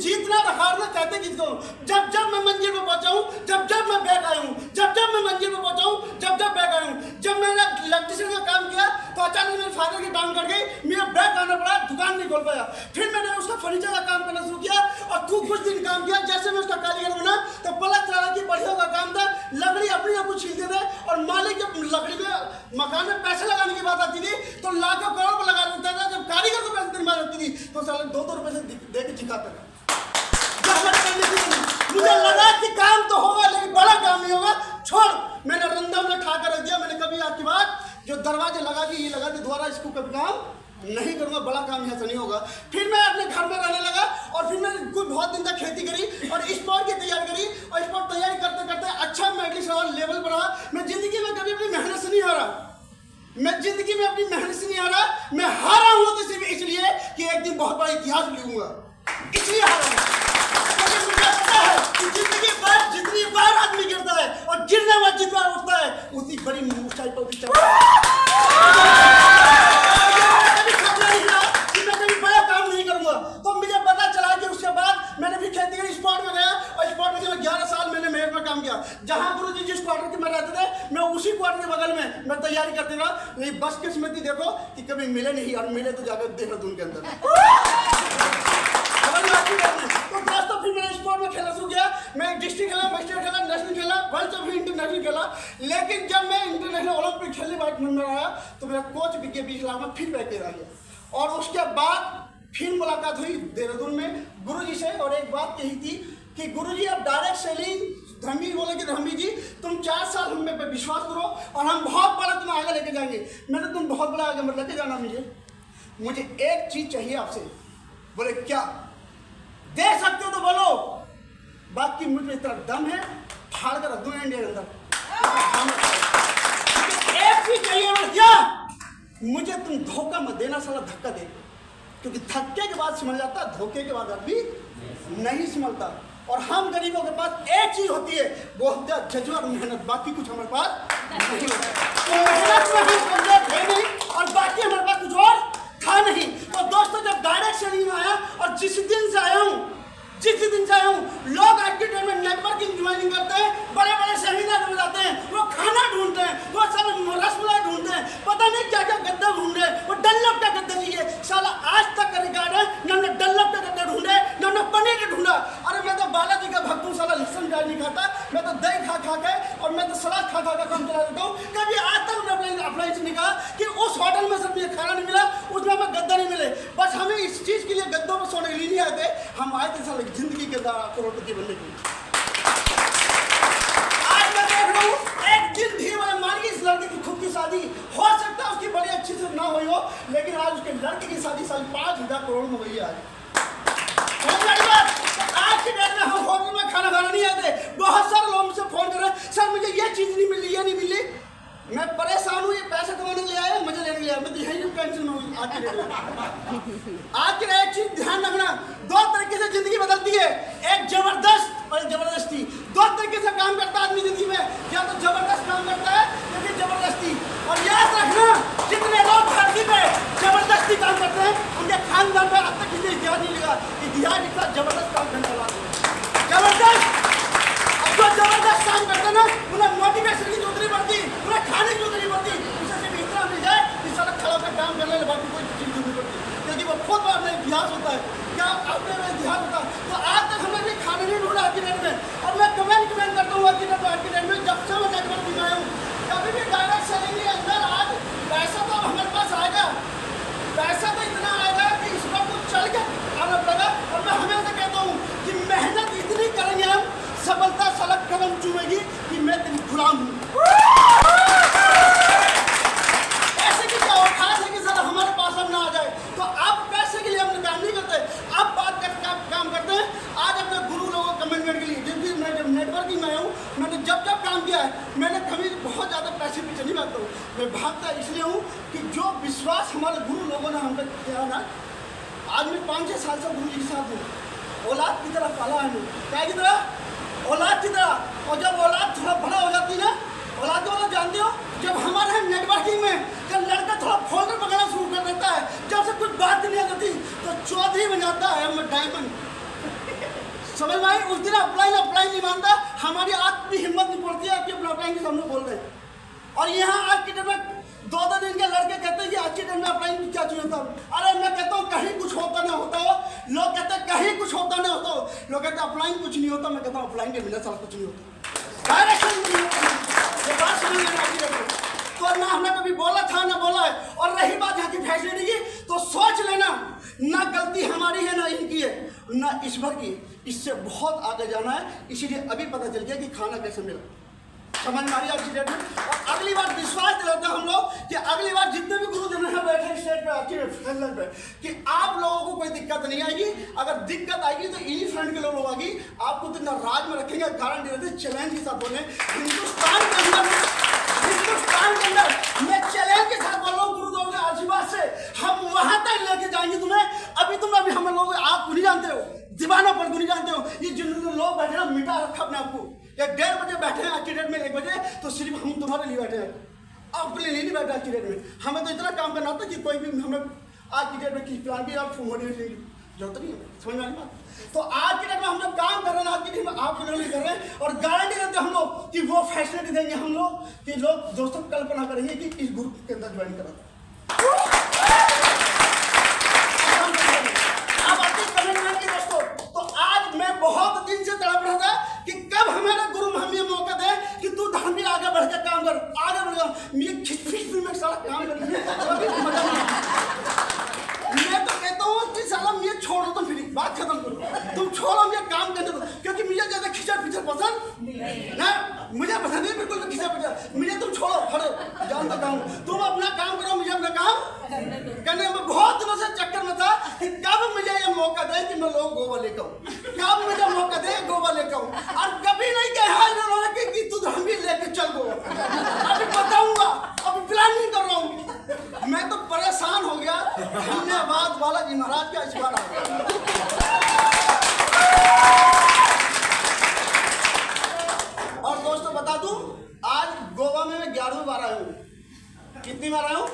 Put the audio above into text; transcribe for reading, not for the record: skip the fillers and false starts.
जीतना और हारना कहते किसको? जब जब मैं मंजिल पे पहुंचा हूं, जब जब मैं बैक आया हूं, जब जब मैं मंजिल पे पहुंचा हूं, जब जब बैक आया हूं। जब मैंने इलेक्ट्रिशियन का काम किया तो अचानक मेरे फादर की टांग कट गई, मेरा बैक आना पड़ा, दुकान नहीं खोल पाया। फिर मैंने उसका फर्नीचर का काम करना शुरू किया और तू कुछ दिन काम किया। जैसे मैं उसका कारीगर बना तो पता चला कि बढ़िया का काम था, लकड़ी अपने आप को छीलते थे और मालिक जब लकड़ी में मकान में पैसे लगाने की बात आती थी तो लाखों करोड़ में लगा देता था। जब कारीगर को पैसे देने आती थी तो साले 2-2 रुपए से दे के चिकाता था। मुझे लगा कि काम तो होगा लेकिन बड़ा काम नहीं होगा, छोड़। मैंने रंधा में ठा कर रख दिया। मैंने कभी आज के बाद जो दरवाजे लगा के ये लगा के दोबारा इसको कभी काम नहीं करूंगा, बड़ा काम यहाँ से नहीं होगा। फिर मैं अपने घर में रहने लगा और फिर मैंने कुछ बहुत दिन तक खेती करी और स्पोर्ट की तैयारी करी और स्पोर्ट तैयारी करते करते अच्छा मेडलिस्ट रहा, लेवल पर रहा। मैं जिंदगी में कभी अपनी मेहनत से नहीं हारा, मैं जिंदगी में अपनी मेहनत से नहीं हारा। मैं हारा हूं तो सिर्फ इसलिए कि एक दिन बहुत बड़ा इतिहास लिखूंगा, इसलिए हारा हूं। मुझे पता है कि जिंदगी भर जितनी बार आदमी गिरता है और गिरने बाद जितनी बार उठता है उतनी बड़ी ऊंचाई पर भी चढ़ता है। तो मुझे पता चला कि उसके बाद मैंने भी खेती करी, स्पॉट में गया और स्पॉट में 11 साल मैंने मेहनत में काम किया। जहां गुरुजी जिस क्वार्टर में रहते थे मैं उसी क्वार्टर के बगल में मैं तैयारी करते रहा। लेकिन बस किस्मती देखो कि कभी मिले नहीं और मिले तो जाकर देहरादून के अंदर। तो दोस्तों फिर मैंने स्पोर्ट में खेलना शुरू किया। मैं डिस्ट्रिक्ट खेला, स्टेट खेला, नेशनल खेला, वर्ल्ड से भी इंटरनेशनल खेला। लेकिन जब मैं इंटरनेशनल ओलंपिक खेलने बाद मन में आया तो मेरा कोच के 20 लाख में फिर पैकेज आ गया और उसके बाद फिर मुलाकात हुई देहरादून में गुरुजी से। और एक बात कही थी कि गुरुजी अब डायरेक्ट सेलिंग, धर्मी बोले कि धर्मी जी तुम 4 साल हम पे विश्वास करो और हम बहुत बड़ा तुम्हें आगे लेके जाएंगे। मैंने तुम बहुत बड़ा आगे मत लेके जाना, मुझे एक चीज चाहिए आपसे। बोले क्या दे सकते हो तो बोलो, बाकी मुझे इतना दम है फाड़ कर रख दूं इंडिया के अंदर। एक चीज चाहिए क्या, मुझे तुम धोखा मत देना, साला धक्का दे, क्योंकि धक्के के बाद समझ जाता, धोखे के बाद आदमी नहीं समझता। और हम गरीबों के पास एक चीज होती है, वो होती है जज्बा और मेहनत, बाकी कुछ हमारे पास नहीं होता। तो मेहनत में हम कमजोर थे नहीं और बाकी हमारे पास कुछ और था नहीं। तो दोस्तों जब डायरेक्ट सेलिंग में आया और जिस दिन से आया हूँ लोग एक्टिव में नेटवर्किंग ज्वाइनिंग करते हैं, बड़े बड़े सेमिनार में जाते हैं, वो खाना ढूंढते हैं, वो सब रसमलाई ढूंढते हैं, पता नहीं क्या क्या गद्दा ढूंढ रहे हैं। वो डल्लप का गद्दा चाहिए, साला आज तक का रिकॉर्ड है ना हमने डल्लप का गद्दा ढूंढे ना हमने पनीर का ढूंढा। अरे मैं तो बालाजी का भक्त हूँ, साला लहसुन प्याज नहीं खाता, मैं तो दही खा खा के और मैं तो सलाद खा खा के काम चला देता हूँ। कभी आज तक मैंने अपना इससे नहीं कहा कि उस होटल में सब मुझे खाना नहीं मिला, उसमें हमें गद्दा नहीं मिले। बस हमें इस चीज के लिए गद्दों पर सोने के लिए नहीं आए थे, हम आए थे साले जिंदगी के करोड़पति बनने के लिए। आज मैं देख रहा हूँ एक दिन धीरे वाले मान की इस लड़के की खुद की शादी हो सकता है उसकी बड़ी अच्छी से ना हुई हो, लेकिन आज उसके लड़के की शादी 5,000 करोड़ में हुई है। आज के डेट में हम होटल में खाना खाने नहीं आते। बहुत सारे लोग मुझसे फोन कर रहे हैं, सर मुझे ये चीज नहीं मिली, ये नहीं मिली। मैं परेशान हूँ, ये पैसे कमाने के लिए आया, मजे लेने के लिए आया, मैं तो यही टेंशन में हूँ। आज के एक चीज ध्यान रखना, 2 तरीके से जिंदगी बदलती है, एक जबरदस्त और एक जबरदस्ती। 2 तरीके से काम करता है आदमी जिंदगी में, या तो जबरदस्त काम करता है या फिर जबरदस्ती। और याद रखना जितने लोग धरती पे जबरदस्ती काम करते हैं उनके खानदान में अब तक किसी इतिहास नहीं लिखा। इतिहास लिखा जबरदस्त काम करने वाला, जबरदस्त। अब जो जबरदस्त काम करते ना उन्हें मोटिवेशन की जरूरत नहीं पड़ती, उन्हें खाने की जरूरत नहीं पड़ती, उसे सिर्फ इतना मिल जाए कि सारा खड़ा होकर काम करने लगे, बाकी कोई चीज नहीं पड़ती, क्योंकि वो खुद अपना इतिहास होता है। क्या अपने में इतिहास होता है? तो आज तक हमने भी खाने नहीं ढूंढा आज की डेट में, और मैं कमेंट करता हूँ आज की डेट में, जब से मैं नेटवर्क में आया हूँ, कभी भी डायरेक्ट सेलिंग के अंदर आज पैसा तो हमारे पास आएगा, पैसा तो इतना आएगा कि इस वक्त कुछ चल के आना पड़ेगा। और मैं हमेशा कहता हूँ कि मेहनत इतनी करेंगे हम, सफलता सलग कदम चूमेगी कि मैं तेरी गुलाम हूँ। ऐसे की क्या औकात है कि सर हमारे पास अब ना आ जाए, तो आप पैसे के लिए हम काम नहीं करते, आप बात कर काम करते हैं। आज अपने गुरु लोगों को कमिटमेंट के लिए, जिस भी मैं जब नेटवर्किंग में आया हूँ, मैंने जब काम किया है, मैंने कभी बहुत ज़्यादा पैसे पीछे नहीं भागता हूँ। मैं भागता इसलिए हूँ कि जो विश्वास हमारे गुरु लोगों ने हम पे किया ना, आज मैं 5-6 साल से गुरु जी के साथ हूँ। औलाद की तरह पाला है, क्या की तरह? औलाद की तरह। और जब औलाद थोड़ा बड़ा हो जाती ना, औलाद वाला जानते हो, जब हमारे नेटवर्किंग में जब लड़का थोड़ा फोल्डर पकड़ना शुरू कर देता है, जब से कुछ बात नहीं आती तो चौधरी बन जाता है, मैं डायमंड। समझ में आई? उस दिन अप्लाई नहीं मानता, हमारी आंख की हिम्मत नहीं पड़ती है कि अपना अप्लाई के सामने बोल रहे हैं। और यहाँ आज के डेट में 2-2 दिन के लड़के कहते हैं कि आज के डेट में अप्लाई क्या चाहिए होता। अरे मैं कहता हूँ कहीं कुछ होता ना होता हो, लोग कहते हैं कहीं कुछ होता ना होता हो, लोग कहते हैं अप्लाई कुछ नहीं होता, मैं कहता हूँ अप्लाई के बिना सारा कुछ नहीं होता, डायरेक्शन नहीं होता। ये बात समझ लेना चाहिए। तो ना हमने कभी बोला था ना बोला है। और रही बात यहाँ की फैसिलिटी की, तो सोच लेना, ना गलती हमारी है ना इनकी है ना ईश्वर की, इससे बहुत आगे जाना है। इसीलिए अभी पता चल गया कि खाना कैसे मिला, समझ में आ रही है आज की डेट में। और अगली बार विश्वास दिलाते हम लोग कि अगली बार जितने भी गुरुजन हैं बैठे स्टेज पे आके फैसले पे कि आप लोगों को कोई दिक्कत नहीं आएगी। अगर दिक्कत आएगी तो इन्हीं फ्रेंड के लोग आएगी, आपको तो नाराज में रखेंगे, गारंटी देते चैलेंज के साथ बोले। हिंदुस्तान के अंदर मैं चैलेंज के साथ बोल रहा हूँ गुरुदेव के आशीर्वाद से हम वहां तक लेके जाएंगे तुम्हें। अभी हम लोग आप नहीं जानते हो, दीवाना पर नहीं जानते हो। ये जिन लोग बैठे ना मिटा रखा अपने आपको, 1:30 बजे बैठे हैं आज की डेट में, 1 बजे, तो सिर्फ हम तुम्हारे लिए बैठे हैं, अपने लिए नहीं बैठे आज की डेट में। हमें तो इतना काम करना होता कि कोई भी हमें आज की डेट में किसी प्लान की आप मोटिवेशन जरूरत नहीं है, समझ में आ रही बात। तो आज की डेट में हम जब काम कर रहे हैं, आज की डेट में आप लोग नहीं कर रहे हैं, और गारंटी देते हम लोग कि वो फैसिलिटी देंगे हम लोग कि लोग दोस्तों कल्पना करेंगे कि इस ग्रुप के अंदर ज्वाइन करा। तो आज मैं बहुत दिन से तड़प रहा था कि कब हमारा गुरु हमें मौका दे कि तू धर्म में आगे बढ़ के काम कर, आगे बढ़ जा। मैं खिचपिच में सारा काम कर मैं तो कहता हूँ कि साला मैं छोड़ दो, फिर बात खत्म करो, तुम छोड़ो मुझे काम करने दो, क्योंकि मुझे ज्यादा खिचड़ पिचड़ पसंद ना, मुझे पसंद नहीं बिल्कुल भी खिचड़ पिचड़। मुझे तुम छोड़ो, हटो, जानता काम, तुम अपना काम करो, मुझे अपना काम करने में बहुत दिनों से चक्कर में था कि कब मुझे ये मौका दे कि मैं लोग गोवा लेकर आऊँ, कब मुझे मौका दे गोवा लेकर आऊँ। और कभी नहीं कहा इन्होंने कि तू धर्म भी लेके चल गोवा। अभी बताऊंगा, अभी प्लानिंग कर रहा हूँ। मैं तो परेशान हो गया, धन्यवाद बालाजी महाराज का इस बार आ गया। और दोस्तों बता दूं, आज गोवा में मैं 11वीं बार आया हूँ। कितनी बार आया हूँ?